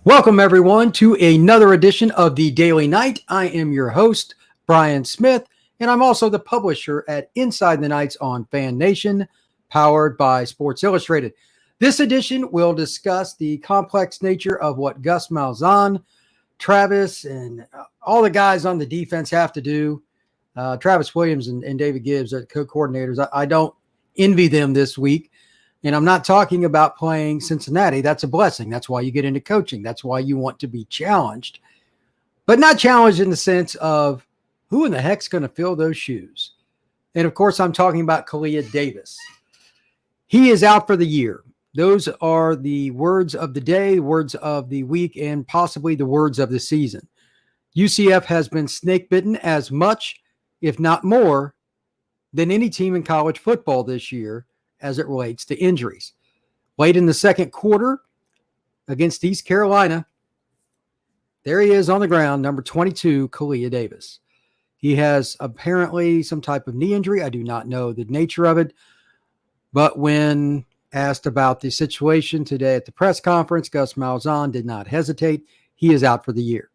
Welcome, everyone, to another edition of the Daily Night. I am your host, Brian Smith, and I'm also the publisher at Inside the Nights on Fan Nation, powered by Sports Illustrated. This edition will discuss the complex nature of what Gus Malzahn, Travis, and all the guys on the defense have to do. Travis Williams and David Gibbs are co-coordinators. I don't envy them this week. And I'm not talking about playing Cincinnati. That's a blessing. That's why you get into coaching. That's why you want to be challenged, but not challenged in the sense of who in the heck's going to fill those shoes. And of course, I'm talking about Kalia Davis. He is out for the year. Those are the words of the day, words of the week, and possibly the words of the season. UCF has been snake bitten as much, if not more, than any team in college football this year as it relates to injuries. Late in the second quarter against East Carolina, there he is on the ground, number 22, Kalia Davis. He has apparently some type of knee injury. I do not know the nature of it. But when asked about the situation today at the press conference, Gus Malzahn did not hesitate. He is out for the year.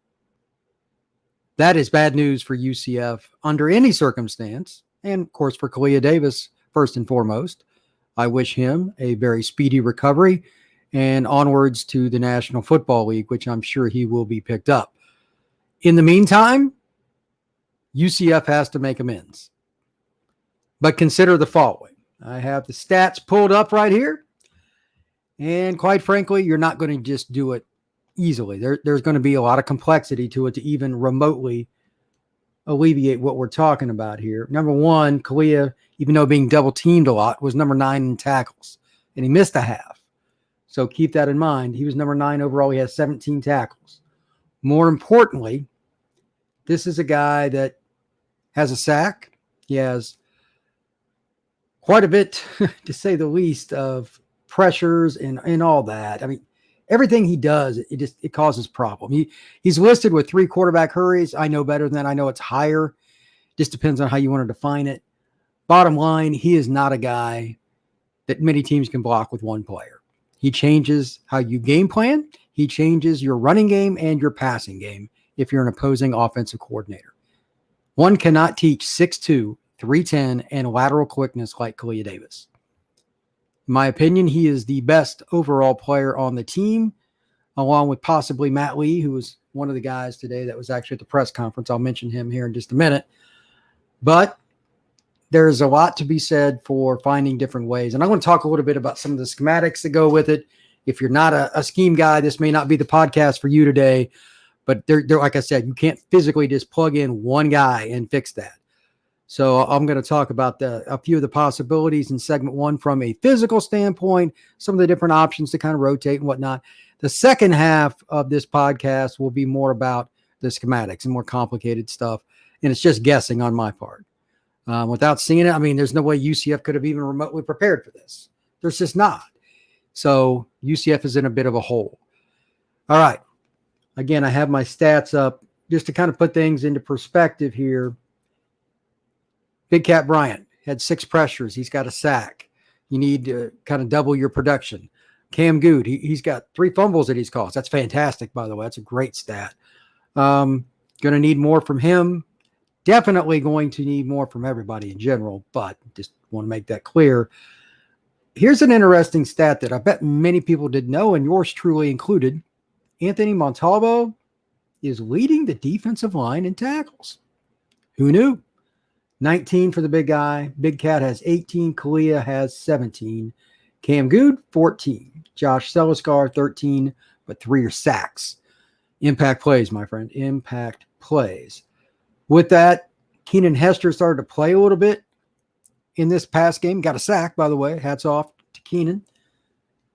That is bad news for UCF under any circumstance. And, of course, for Kalia Davis, first and foremost. I wish him a very speedy recovery and onwards to the National Football League, which I'm sure he will be picked up. In the meantime, UCF has to make amends. But consider the following. I have the stats pulled up right here. And quite frankly, you're not going to just do it easily. There's going to be a lot of complexity to it to even remotely alleviate what we're talking about here. Number one, Kalia, even though being double teamed a lot, was number 9 in tackles, and he missed a half. So keep that in mind. He was number 9 overall. He has 17 tackles. More importantly, this is a guy that has a sack. He has quite a bit, to say the least, of pressures and all that. I mean, everything he does, it causes problem. He's listed with 3 quarterback hurries. I know better than that. I know it's higher. Just depends on how you want to define it. Bottom line, he is not a guy that many teams can block with one player. He changes how you game plan. He changes your running game and your passing game if you're an opposing offensive coordinator. One cannot teach 6'2", 310, and lateral quickness like Kalia Davis. In my opinion, he is the best overall player on the team, along with possibly Matt Lee, who was one of the guys today that was actually at the press conference. I'll mention him here in just a minute. But there's a lot to be said for finding different ways. And I want to talk a little bit about some of the schematics that go with it. If you're not a scheme guy, this may not be the podcast for you today. But they're, like I said, you can't physically just plug in one guy and fix that. So I'm going to talk about a few of the possibilities in segment 1 from a physical standpoint, some of the different options to kind of rotate and whatnot. The second half of this podcast will be more about the schematics and more complicated stuff. And it's just guessing on my part. Without seeing it, I mean, there's no way UCF could have even remotely prepared for this. There's just not. So UCF is in a bit of a hole. All right. Again, I have my stats up just to kind of put things into perspective here. Big Cat Bryant had 6 pressures. He's got a sack. You need to kind of double your production. Cam Good, he's got 3 fumbles that he's caused. That's fantastic, by the way. That's a great stat. Going to need more from him. Definitely going to need more from everybody in general, but just want to make that clear. Here's an interesting stat that I bet many people didn't know, and yours truly included. Anthony Montalbo is leading the defensive line in tackles. Who knew? 19 for the big guy. Big Cat has 18. Kalia has 17. Cam Good, 14. Josh Seliscar, 13, but 3 are sacks. Impact plays, my friend. Impact plays. With that, Keenan Hester started to play a little bit in this past game. Got a sack, by the way. Hats off to Keenan.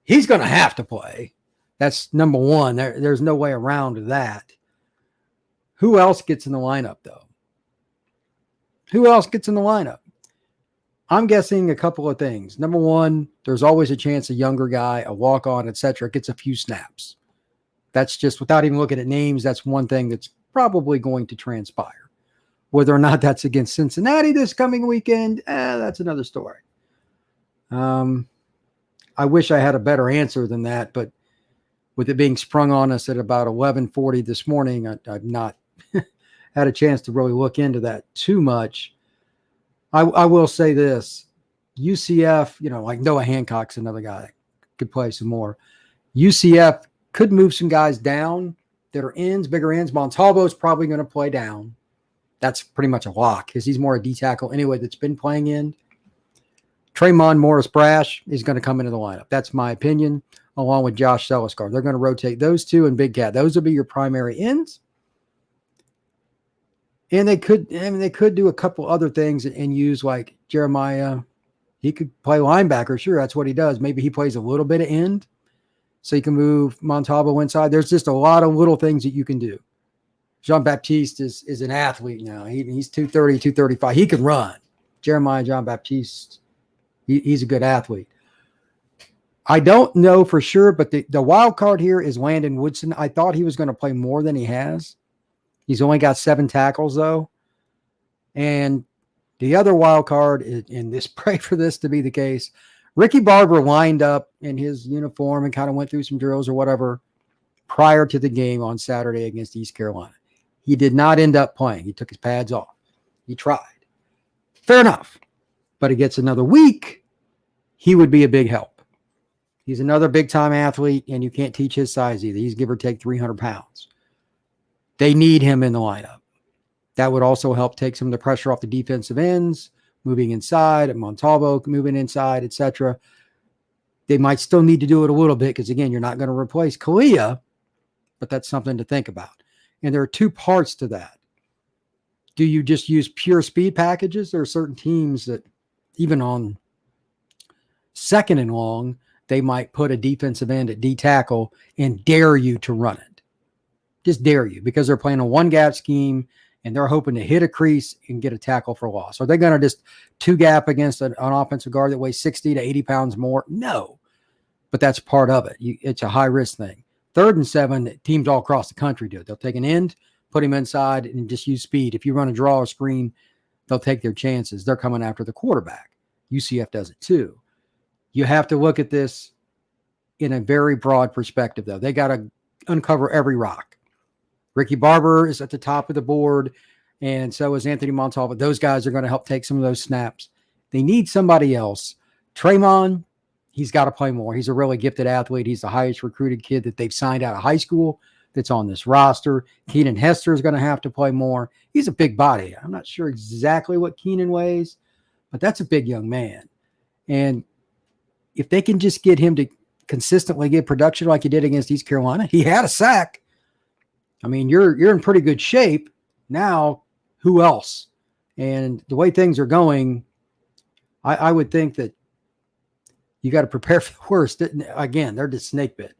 He's going to have to play. That's number one. There's no way around that. Who else gets in the lineup, though? Who else gets in the lineup? I'm guessing a couple of things. Number one, there's always a chance a younger guy, a walk-on, etc., gets a few snaps. That's just, without even looking at names, that's one thing that's probably going to transpire. Whether or not that's against Cincinnati this coming weekend, that's another story. I wish I had a better answer than that, but with it being sprung on us at about 11:40 this morning, I've not had a chance to really look into that too much. I will say this. UCF, like Noah Hancock's another guy that could play some more. UCF could move some guys down that are ends, bigger ends. Montalbo's probably going to play down. That's pretty much a lock because he's more a D tackle anyway that's been playing in. Tre'mon Morris-Brash is going to come into the lineup. That's my opinion, along with Josh Seliscar. They're going to rotate those two and Big Cat. Those will be your primary ends. And they could do a couple other things and use like Jeremiah. He could play linebacker. Sure, that's what he does. Maybe he plays a little bit of end so you can move Montalbo inside. There's just a lot of little things that you can do. Jean-Baptiste is an athlete now. He's 230, 235. He can run. Jeremiah Jean-Baptiste, he's a good athlete. I don't know for sure, but the wild card here is Landon Woodson. I thought he was going to play more than he has. He's only got 7 tackles, though. And the other wild card, and this pray for this to be the case, Ricky Barber lined up in his uniform and kind of went through some drills or whatever prior to the game on Saturday against East Carolina. He did not end up playing. He took his pads off. He tried. Fair enough. But he gets another week, he would be a big help. He's another big-time athlete, and you can't teach his size either. He's give or take 300 pounds. They need him in the lineup. That would also help take some of the pressure off the defensive ends, moving inside, and Montalbo moving inside, etc. They might still need to do it a little bit because, again, you're not going to replace Kalia, but that's something to think about. And there are 2 parts to that. Do you just use pure speed packages? There are certain teams that even on 2nd and long, they might put a defensive end at D tackle and dare you to run it. Just dare you because they're playing a 1-gap scheme and they're hoping to hit a crease and get a tackle for loss. Are they going to just 2-gap against an offensive guard that weighs 60 to 80 pounds more? No, but that's part of it. It's a high-risk thing. 3rd and 7, teams all across the country do it. They'll take an end, put him inside, and just use speed. If you run a draw or screen, they'll take their chances. They're coming after the quarterback. UCF does it too. You have to look at this in a very broad perspective, though. They got to uncover every rock. Ricky Barber is at the top of the board, and so is Anthony Montalvo. Those guys are going to help take some of those snaps. They need somebody else. Tre'mon, he's got to play more. He's a really gifted athlete. He's the highest recruited kid that they've signed out of high school that's on this roster. Keenan Hester is going to have to play more. He's a big body. I'm not sure exactly what Keenan weighs, but that's a big young man. And if they can just get him to consistently get production like he did against East Carolina, he had a sack. I mean, you're in pretty good shape. Now, who else? And the way things are going, I would think that you got to prepare for the worst. Again, they're just snake bit.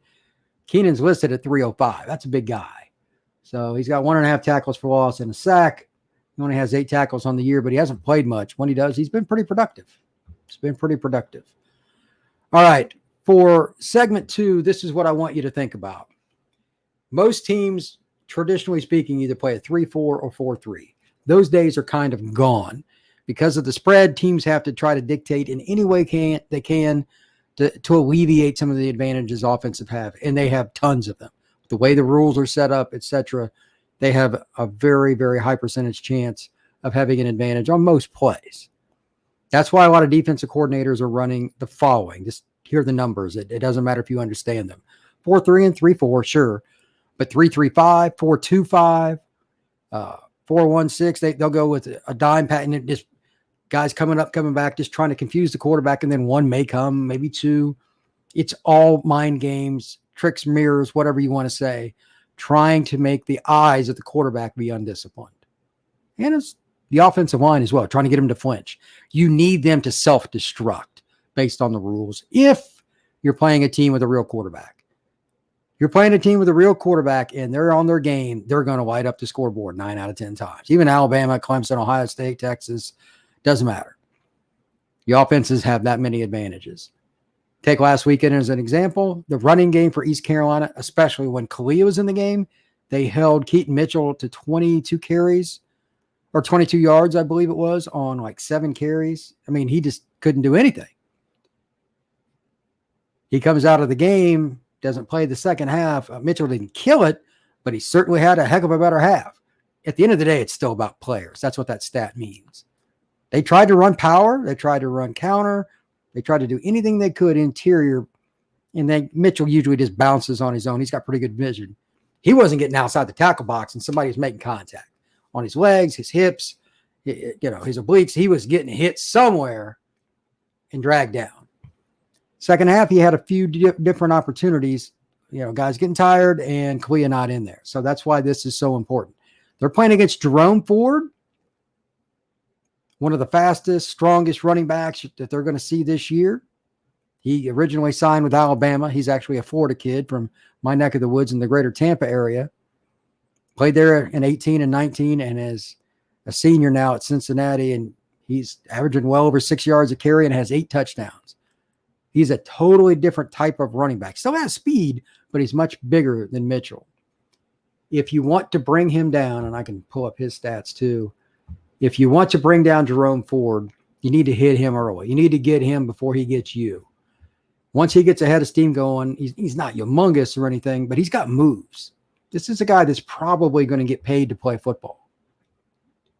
Keenan's listed at 305. That's a big guy. So he's got 1.5 tackles for loss and a sack. He only has 8 tackles on the year, but he hasn't played much. When he does, he's been pretty productive. It's been pretty productive. All right. For segment 2, this is what I want you to think about. Most teams, traditionally speaking, either play a 3-4 or 4-3. Those days are kind of gone. Because of the spread, teams have to try to dictate in any way they can to alleviate some of the advantages offensive have, and they have tons of them. The way the rules are set up, etc., they have a very, very high percentage chance of having an advantage on most plays. That's why a lot of defensive coordinators are running the following. Just hear the numbers. It doesn't matter if you understand them. 4-3 and 3-4, sure. But 3-3-5, 4-2-5, 4-1-6, they'll go with a dime pattern. And just guys coming back, just trying to confuse the quarterback, and then one may come, maybe 2. It's all mind games, tricks, mirrors, whatever you want to say, trying to make the eyes of the quarterback be undisciplined. And it's the offensive line as well, trying to get them to flinch. You need them to self-destruct based on the rules if you're playing a team with a real quarterback. You're playing a team with a real quarterback and they're on their game, they're going to light up the scoreboard 9 out of 10 times. Even Alabama, Clemson, Ohio State, Texas, doesn't matter. The offenses have that many advantages. Take last weekend as an example. The running game for East Carolina, especially when Kalia was in the game, they held Keaton Mitchell to 22 carries or 22 yards, I believe it was, on like 7 carries. I mean, he just couldn't do anything. He comes out of the game doesn't play the second half. Mitchell didn't kill it, but he certainly had a heck of a better half. At the end of the day, it's still about players. That's what that stat means. They tried to run power. They tried to run counter. They tried to do anything they could interior. And then Mitchell usually just bounces on his own. He's got pretty good vision. He wasn't getting outside the tackle box and somebody was making contact on his legs, his hips, his obliques. He was getting hit somewhere and dragged down. Second half, he had a few different opportunities. Guys getting tired and Kalia not in there. So that's why this is so important. They're playing against Jerome Ford, one of the fastest, strongest running backs that they're going to see this year. He originally signed with Alabama. He's actually a Florida kid from my neck of the woods in the greater Tampa area. Played there in 18 and 19 and is a senior now at Cincinnati, and he's averaging well over 6 yards a carry and has 8 touchdowns. He's a totally different type of running back. Still has speed, but he's much bigger than Mitchell. If you want to bring him down, and I can pull up his stats too, if you want to bring down Jerome Ford, you need to hit him early. You need to get him before he gets you. Once he gets ahead of steam going, he's not humongous or anything, but he's got moves. This is a guy that's probably going to get paid to play football.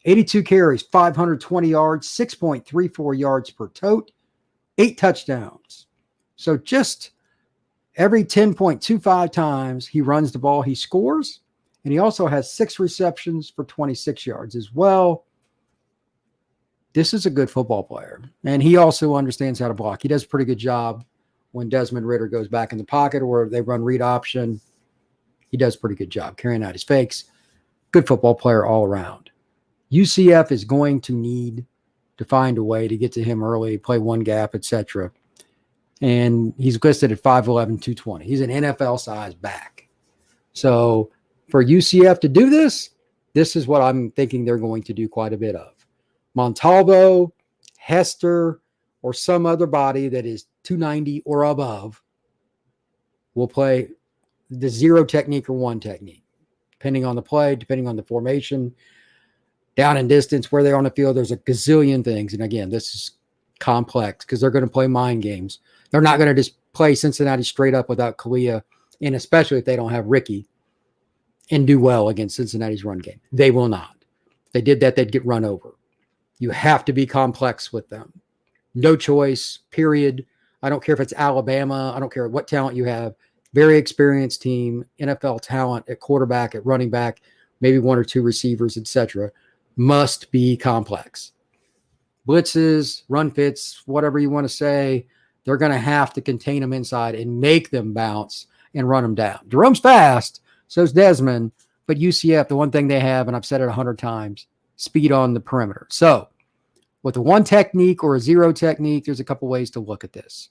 82 carries, 520 yards, 6.34 yards per tote, 8 touchdowns. So just every 10.25 times he runs the ball, he scores. And he also has 6 receptions for 26 yards as well. This is a good football player. And he also understands how to block. He does a pretty good job when Desmond Ridder goes back in the pocket or they run read option. He does a pretty good job carrying out his fakes. Good football player all around. UCF is going to need to find a way to get to him early, play one gap, etc. And he's listed at 5'11", 220. He's an NFL-sized back. So for UCF to do this, this is what I'm thinking they're going to do quite a bit of. Montalbo, Hester, or some other body that is 290 or above will play the 0 technique or 1 technique, depending on the play, depending on the formation, down and distance, where they're on the field. There's a gazillion things. And again, this is complex because they're going to play mind games. They're not going to just play Cincinnati straight up without Kalia, and especially if they don't have Ricky, and do well against Cincinnati's run game. They will not. If they did that, they'd get run over. You have to be complex with them. No choice, period. I don't care if it's Alabama. I don't care what talent you have. Very experienced team, NFL talent at quarterback, at running back, maybe 1 or 2 receivers, etc. Must be complex. Blitzes, run fits, whatever you want to say, they're going to have to contain them inside and make them bounce and run them down. Jerome's fast, so's Desmond, but UCF, the one thing they have, and I've said it 100 times, speed on the perimeter. So with a 1 technique or a 0 technique, there's a couple ways to look at this.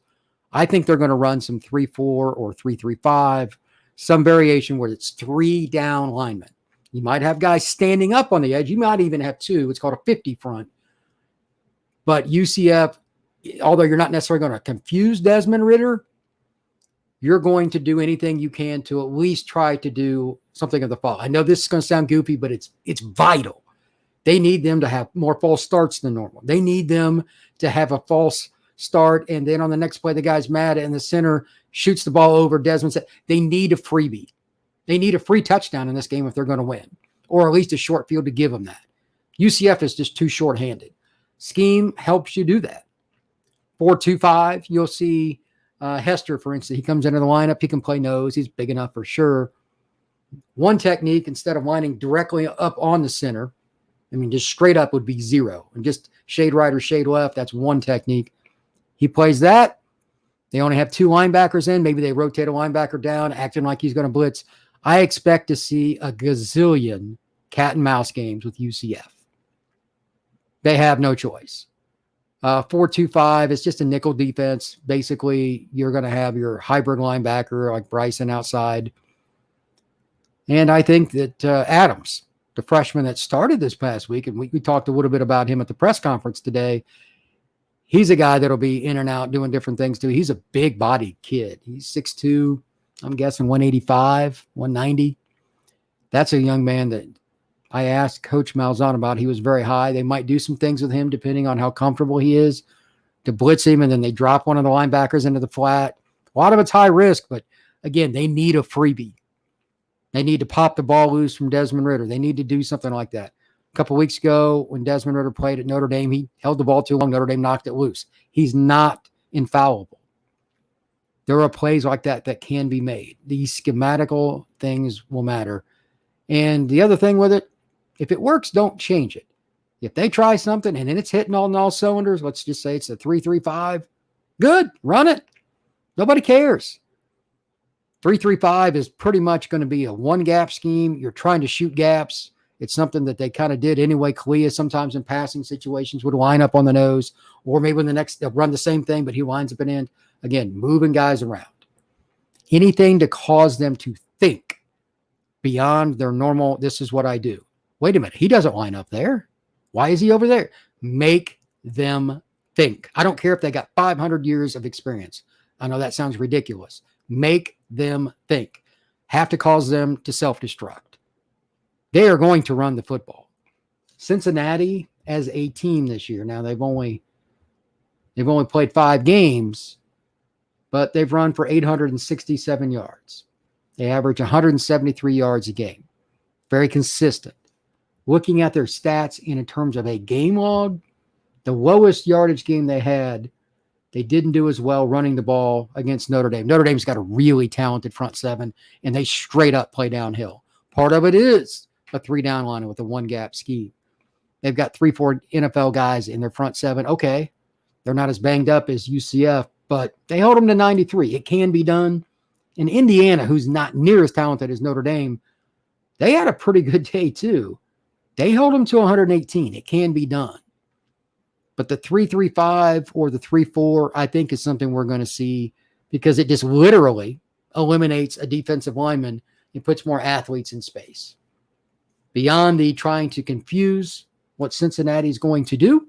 I think they're going to run some 3-4 or 3-3-5, some variation where it's 3 down linemen. You might have guys standing up on the edge. You might even have 2. It's called a 50 front. But UCF, although you're not necessarily going to confuse Desmond Ridder, you're going to do anything you can to at least try to do something of the fall. I know this is going to sound goofy, but it's vital. They need them to have more false starts than normal. They need them to have a false start, and then on the next play, the guy's mad and the center shoots the ball over. Desmond said they need a freebie. They need a free touchdown in this game if they're going to win, or at least a short field to give them that. UCF is just too short-handed. Scheme helps you do that. 4-2-5, you'll see Hester, for instance. He comes into the lineup. He can play nose. He's big enough for sure. 1 technique, instead of lining directly up on the center, just straight up would be 0. And just shade right or shade left, that's 1 technique. He plays that. They only have 2 linebackers in. Maybe they rotate a linebacker down, acting like he's going to blitz. I expect to see a gazillion cat and mouse games with UCF. They have no choice. 4-2-5, it's just a nickel defense. Basically, you're going to have your hybrid linebacker like Bryson outside. And I think that Adams, the freshman that started this past week, and we talked a little bit about him at the press conference today, he's a guy that'll be in and out doing different things too. He's a big-bodied kid. He's 6'2", I'm guessing 185, 190. That's a young man that I asked Coach Malzahn about. He was very high. They might do some things with him depending on how comfortable he is to blitz him, and then they drop one of the linebackers into the flat. A lot of it's high risk, but again, they need a freebie. They need to pop the ball loose from Desmond Ridder. They need to do something like that. A couple of weeks ago, when Desmond Ridder played at Notre Dame, he held the ball too long. Notre Dame knocked it loose. He's not infallible. There are plays like that that can be made. These schematical things will matter. And the other thing with it, if it works, don't change it. If they try something and then it's hitting on all cylinders, let's just say it's a 3-3-5, good, run it. Nobody cares. 3-3-5 is pretty much going to be a one-gap scheme. You're trying to shoot gaps. It's something that they kind of did anyway. Kalia sometimes in passing situations would line up on the nose, or maybe in the next, they'll run the same thing, but he lines up an end. Again, moving guys around. Anything to cause them to think beyond their normal, this is what I do. Wait a minute, he doesn't line up there. Why is he over there? Make them think. I don't care if they got 500 years of experience. I know that sounds ridiculous. Make them think. Have to cause them to self-destruct. They are going to run the football. Cincinnati as a team this year. Now they've only played 5 games, but they've run for 867 yards. They average 173 yards a game. Very consistent. Looking at their stats in terms of a game log, the lowest yardage game they had, they didn't do as well running the ball against Notre Dame. Notre Dame's got a really talented front seven, and they straight up play downhill. Part of it is a 3-down line with a one-gap scheme. They've got 3-4 NFL guys in their front seven. Okay, they're not as banged up as UCF, but they hold them to 93. It can be done. And Indiana, who's not near as talented as Notre Dame, they had a pretty good day too. They held them to 118. It can be done. But the 3-3-5 or the 3-4, I think, is something we're going to see because it just literally eliminates a defensive lineman and puts more athletes in space. Beyond the trying to confuse what Cincinnati is going to do,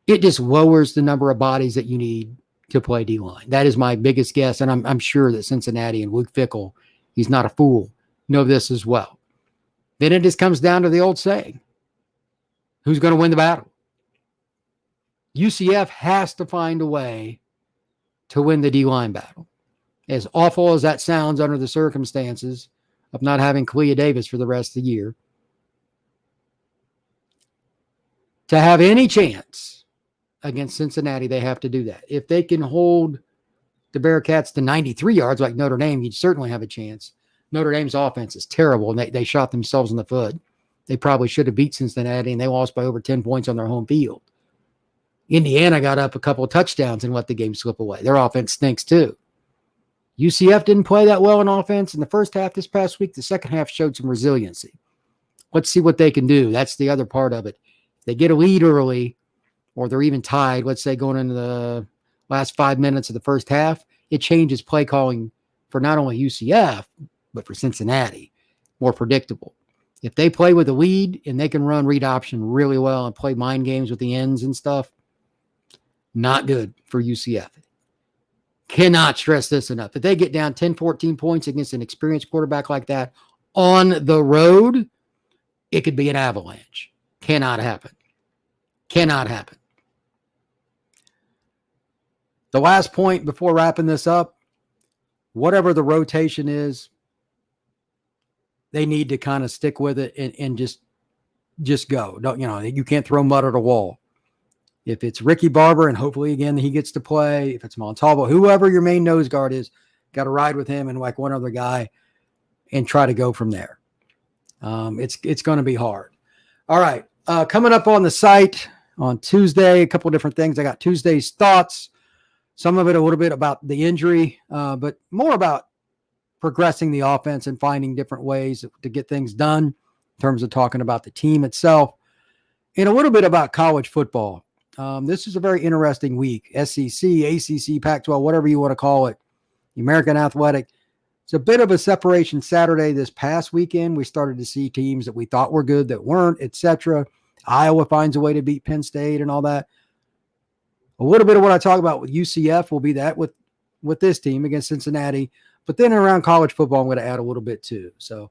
it just lowers the number of bodies that you need to play D-line. That is my biggest guess, and I'm sure that Cincinnati and Luke Fickell, he's not a fool, know this as well. Then it just comes down to the old saying, who's going to win the battle? UCF has to find a way to win the D-line battle. As awful as that sounds under the circumstances of not having Kalia Davis for the rest of the year, to have any chance against Cincinnati, they have to do that. If they can hold the Bearcats to 93 yards like Notre Dame, you'd certainly have a chance. Notre Dame's offense is terrible, and they shot themselves in the foot. They probably should have beat Cincinnati, and they lost by over 10 points on their home field. Indiana got up a couple of touchdowns and let the game slip away. Their offense stinks too. UCF didn't play that well in offense in the first half this past week. The second half showed some resiliency. Let's see what they can do. That's the other part of it. If they get a lead early, or they're even tied, let's say going into the last 5 minutes of the first half, it changes play calling for not only UCF, but for Cincinnati. More predictable. If they play with a lead and they can run read option really well and play mind games with the ends and stuff, not good for UCF. Cannot stress this enough. If they get down 10, 14 points against an experienced quarterback like that on the road, it could be an avalanche. Cannot happen. Cannot happen. The last point before wrapping this up, whatever the rotation is, they need to kind of stick with it and just go. Don't, you can't throw mud at a wall. If it's Ricky Barber, and hopefully again he gets to play, if it's Montalbo, whoever your main nose guard is, got to ride with him and like one other guy and try to go from there. It's going to be hard. All right. Coming up on the site on Tuesday, a couple of different things. I got Tuesday's thoughts, some of it a little bit about the injury, but more about progressing the offense and finding different ways to get things done in terms of talking about the team itself, and a little bit about college football. This is a very interesting week. SEC, ACC, Pac-12, whatever you want to call it, the American Athletic. It's a bit of a separation Saturday this past weekend. We started to see teams that we thought were good that weren't, etc. Iowa finds a way to beat Penn State and all that. A little bit of what I talk about with UCF will be that with this team against Cincinnati. But then around college football, I'm going to add a little bit too. So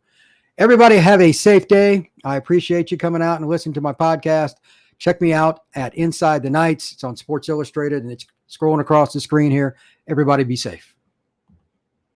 everybody have a safe day. I appreciate you coming out and listening to my podcast. Check me out at Inside the Nights. It's on Sports Illustrated, and it's scrolling across the screen here. Everybody be safe.